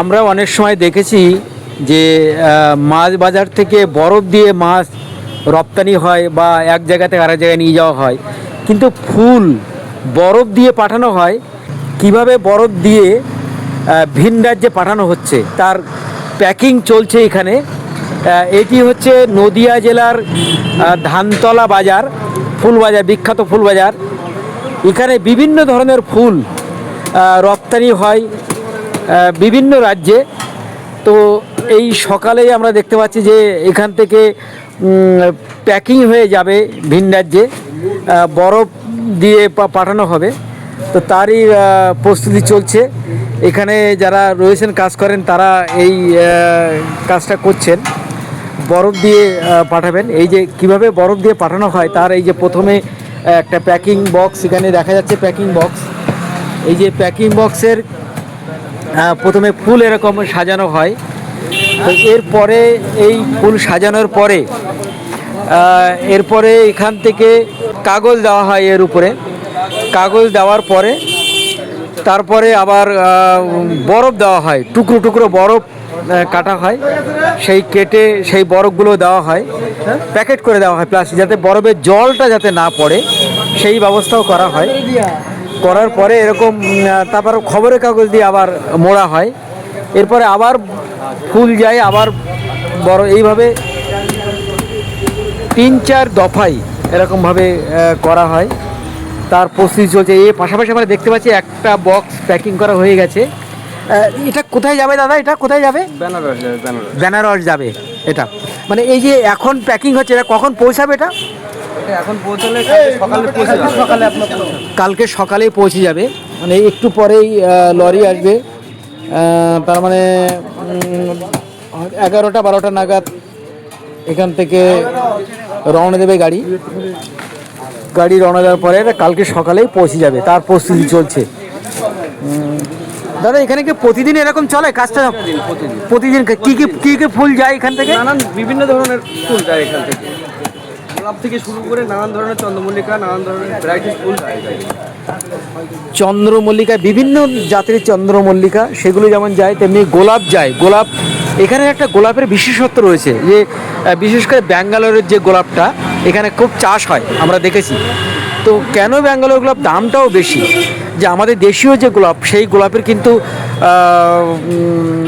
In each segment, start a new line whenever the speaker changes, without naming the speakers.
আমরা অনেক সময় দেখেছি যে মাছ বাজার থেকে বরফ দিয়ে মাছ রপ্তানি হয় বা এক জায়গা থেকে আরেক জায়গায় নিয়ে যাওয়া হয়, কিন্তু ফুল বরফ দিয়ে পাঠানো হয়। কিভাবে বরফ দিয়ে ভিন রাজ্যে পাঠানো হচ্ছে তার প্যাকিং চলছে এখানে। এটি হচ্ছে নদিয়া জেলার ধানতলা বাজার, ফুল বাজার, বিখ্যাত ফুল বাজার। এখানে বিভিন্ন ধরনের ফুল রপ্তানি হয় বিভিন্ন রাজ্যে। তো এই সকালেই আমরা দেখতে পাচ্ছি যে এখান থেকে প্যাকিং হয়ে যাবে ভিন রাজ্যে, বরফ দিয়ে পাঠানো হবে। তো তারই প্রস্তুতি চলছে। এখানে যারা রয়েছেন, কাজ করেন, তারা এই কাজটা করছেন, বরফ দিয়ে পাঠাবেন। এই যে কিভাবে বরফ দিয়ে পাঠানো হয় তার এই যে প্রথমে একটা প্যাকিং বক্স এখানে দেখা যাচ্ছে, প্যাকিং বক্স। এই যে প্যাকিং বক্সের প্রথমে ফুল এরকম সাজানো হয়। তো এরপরে এই ফুল সাজানোর পরে এরপরে এখান থেকে কাগজ দেওয়া হয়, এর উপরে কাগজ দেওয়ার পরে তারপরে আবার বরফ দেওয়া হয়, টুকরো টুকরো বরফ কাটা হয়, সেই কেটে সেই বরফগুলো দেওয়া হয়, প্যাকেট করে দেওয়া হয় প্লাস্টিক, যাতে বরফের জলটা যাতে না পড়ে সেই ব্যবস্থাও করা হয়। করার পরে এরকম তারপর খবরের কাগজ দিয়ে আবার মোড়া হয়। এরপরে আবার ফুল যায়, আবার বড়, এইভাবে 3-4 দফায় এরকমভাবে করা হয়। তার প্রস্তুতি চলছে। এই পাশাপাশি আমরা দেখতে পাচ্ছি একটা বক্স প্যাকিং করা হয়ে গেছে। এটা কোথায় যাবে দাদা? এটা কোথায় যাবে?
বেনারস যাবে,
বেনারস যাবে এটা। মানে এই যে এখন প্যাকিং হচ্ছে, এটা কখন পৌঁছাবে? এটা
এখন পৌঁছালে সকালে পৌঁছে যাবে। সকালে আপনার
কালকে সকালেই পৌঁছে যাবে, মানে একটু পরেই লরি আসবে। তার মানে 11টা-12টা নাগাদ এখান থেকে রওনা দেবে গাড়ি রওনা দেওয়ার পরে কালকে সকালেই পৌঁছে যাবে, তার প্রস্তুতি চলছে। দাদা, এখানে কি প্রতিদিন এরকম চলে কাজটা? প্রতিদিন কি কি কি কি ফুল যায় এখান থেকে?
নানান বিভিন্ন ধরনের ফুল যায় এখান থেকে, গোলাপ থেকে শুরু করে নানান ধরনের চন্দ্রমল্লিকা, নানান ধরনের ভ্যারাইটিস ফুল যায়।
চন্দ্রমল্লিকা, বিভিন্ন জাতের চন্দ্রমল্লিকা, সেগুলো যেমন যায় তেমনি গোলাপ যায়। গোলাপ, এখানে একটা গোলাপের বিশেষত্ব রয়েছে যে বিশেষ করে ব্যাঙ্গালোরের যে গোলাপটা এখানে খুব চাষ হয় আমরা দেখেছি। তো কেন ব্যাঙ্গালোর গোলাপ দামটাও বেশি? যে আমাদের দেশীয় যে গোলাপ, সেই গোলাপের কিন্তু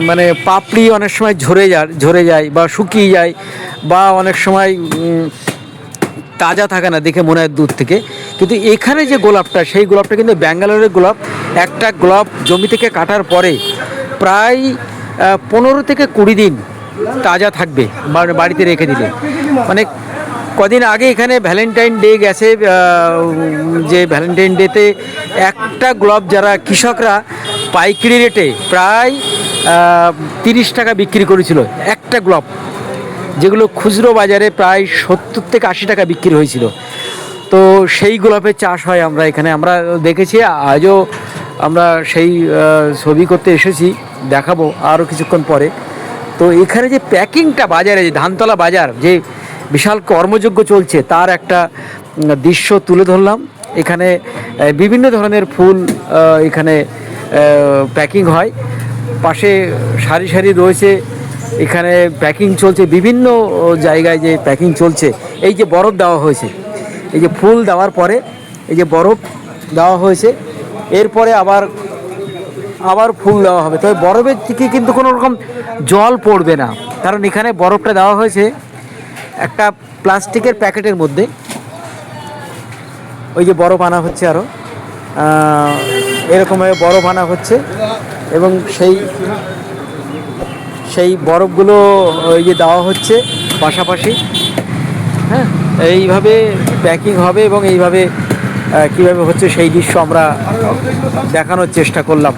মানে পাপড়ি অনেক সময় ঝরে যায় বা শুকিয়ে যায়, বা অনেক সময় তাজা থাকে না, দেখে মনে হয় দূর থেকে। কিন্তু এখানে যে গোলাপটা, সেই গোলাপটা কিন্তু ব্যাঙ্গালোরের গোলাপ। একটা গোলাপ জমি থেকে কাটার পরে প্রায় 15 থেকে 20 দিন তাজা থাকবে বাড়িতে রেখে দিলে। মানে কদিন আগে এখানে ভ্যালেন্টাইন ডে গেছে, যে ভ্যালেন্টাইন ডেতে একটা গোলাপ যারা কৃষকরা পাইকারি রেটে প্রায় 30 টাকা বিক্রি করেছিল একটা গোলাপ, যেগুলো খুচরো বাজারে প্রায় 70 থেকে 80 টাকা বিক্রি হয়েছিল। তো সেই গোলাপের চাষ হয় আমরা এখানে, আমরা দেখেছি। আজও আমরা সেই ছবি করতে এসেছি, দেখাবো আরও কিছুক্ষণ পরে। তো এখানে যে প্যাকিংটা, বাজারে যে ধানতলা বাজার যে বিশাল কর্মযজ্ঞ চলছে, তার একটা দৃশ্য তুলে ধরলাম। এখানে বিভিন্ন ধরনের ফুল এখানে প্যাকিং হয়, পাশে সারি সারি রয়েছে, এখানে প্যাকিং চলছে বিভিন্ন জায়গায়, যে প্যাকিং চলছে। এই যে বরফ দেওয়া হয়েছে, এই যে ফুল দেওয়ার পরে এই যে বরফ দেওয়া হয়েছে, এরপরে আবার ফুল দেওয়া হবে। তবে বরফের থেকে কিন্তু কোনো রকম জল পড়বে না, কারণ এখানে বরফটা দেওয়া হয়েছে একটা প্লাস্টিকের প্যাকেটের মধ্যে। ওই যে বরফ আনা হচ্ছে, আরও এরকমভাবে বরফ আনা হচ্ছে, এবং সেই বরফগুলো ওই যে দেওয়া হচ্ছে পাশাপাশি। হ্যাঁ, এইভাবে প্যাকিং হবে, এবং এইভাবে কীভাবে হচ্ছে সেই দৃশ্য আমরা দেখানোর চেষ্টা করলাম।